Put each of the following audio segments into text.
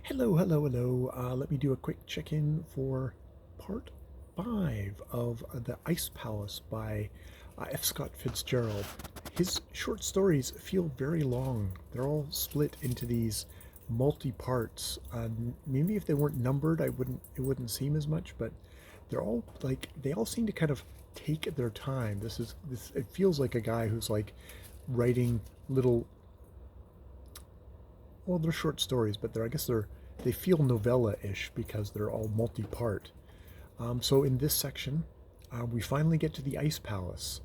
Hello. Let me do a quick check-in for part 5 of The Ice Palace by F. Scott Fitzgerald. His short stories feel very long. They're all split into these multi-parts. Maybe if they weren't numbered, it wouldn't seem as much, but they're all like they all seem to kind of take their time. This it feels like a guy who's like writing little, well, they're short stories, but they feel novella-ish because they're all multi-part. So in this section, we finally get to the Ice Palace.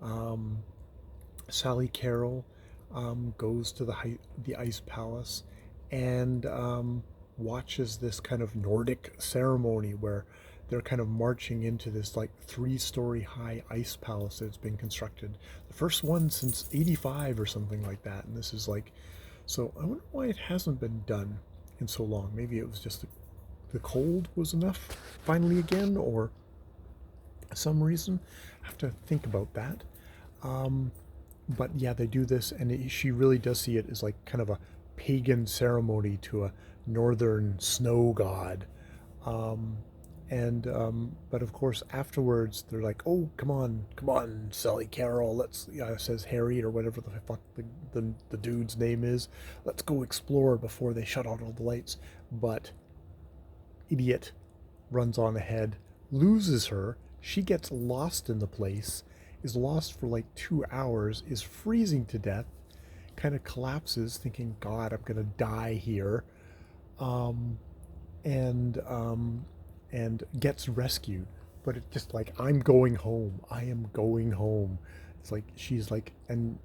Um, Sally Carroll goes to the Ice Palace and watches this kind of Nordic ceremony where they're kind of marching into this like 3-story high ice palace that's been constructed. The first one since '85 or something like that. And this is like, so I wonder why it hasn't been done in so long. Maybe it was just the cold was enough finally again, or some reason. I have to think about that. Um, but yeah, they do this, and she really does see it as like kind of a pagan ceremony to a northern snow god. Um, but of course afterwards they're like, "Oh, come on, Sally Carroll. Let's," says Harry or whatever the fuck the dude's name is. "Let's go explore before they shut out all the lights." But idiot runs on ahead, loses her. She gets lost in the place, is lost for like 2 hours, is freezing to death, kind of collapses, thinking, "God, I'm gonna die here," um, and um, and gets rescued. But it's just like, "I'm going home. I am going home." It's like she's like, and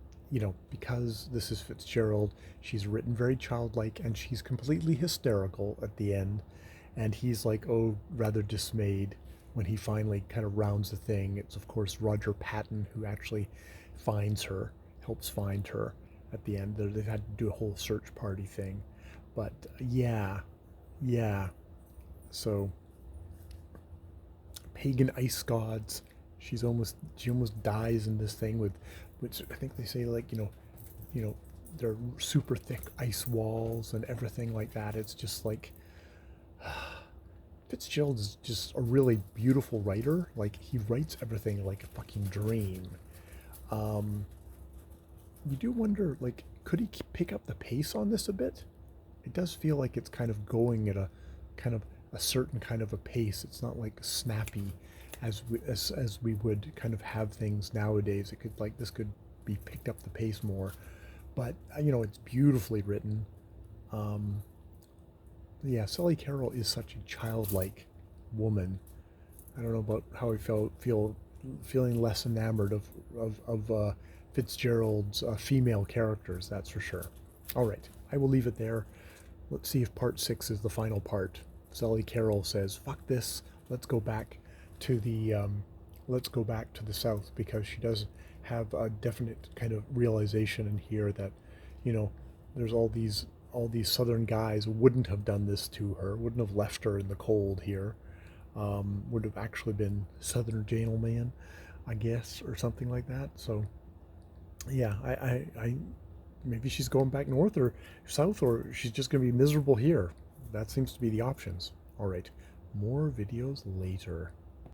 because this is Fitzgerald, she's written very childlike, and she's completely hysterical at the end, and he's like, oh, rather dismayed when he finally kind of rounds the thing. It's of course Roger Patton who actually finds her, helps find her at the end. They've had to do a whole search party thing, but yeah. So pagan ice gods. She almost dies in this thing with, which I think they say like you know they're super thick ice walls and everything like that. It's just like Fitzgerald is just a really beautiful writer. Like he writes everything like a fucking dream. Um, you do wonder, like, could he pick up the pace on this a bit? It does feel like it's kind of going at a kind of a certain kind of a pace. It's not like snappy as we would kind of have things nowadays. It could like this could be picked up the pace more, but it's beautifully written. Um, yeah, Sally Carroll is such a childlike woman. I don't know about how I feeling less enamored of Fitzgerald's female characters. That's for sure. All right, I will leave it there. Let's see if part 6 is the final part. Sally Carroll says, "Fuck this. Let's go back to the let's go back to the south," because she does have a definite kind of realization in here that, you know, there's all these southern guys wouldn't have done this to her, wouldn't have left her in the cold here. Would have actually been southern gentleman, I guess, or something like that. So yeah, I maybe she's going back north or south, or she's just going to be miserable here. That seems to be the options. All right, more videos later.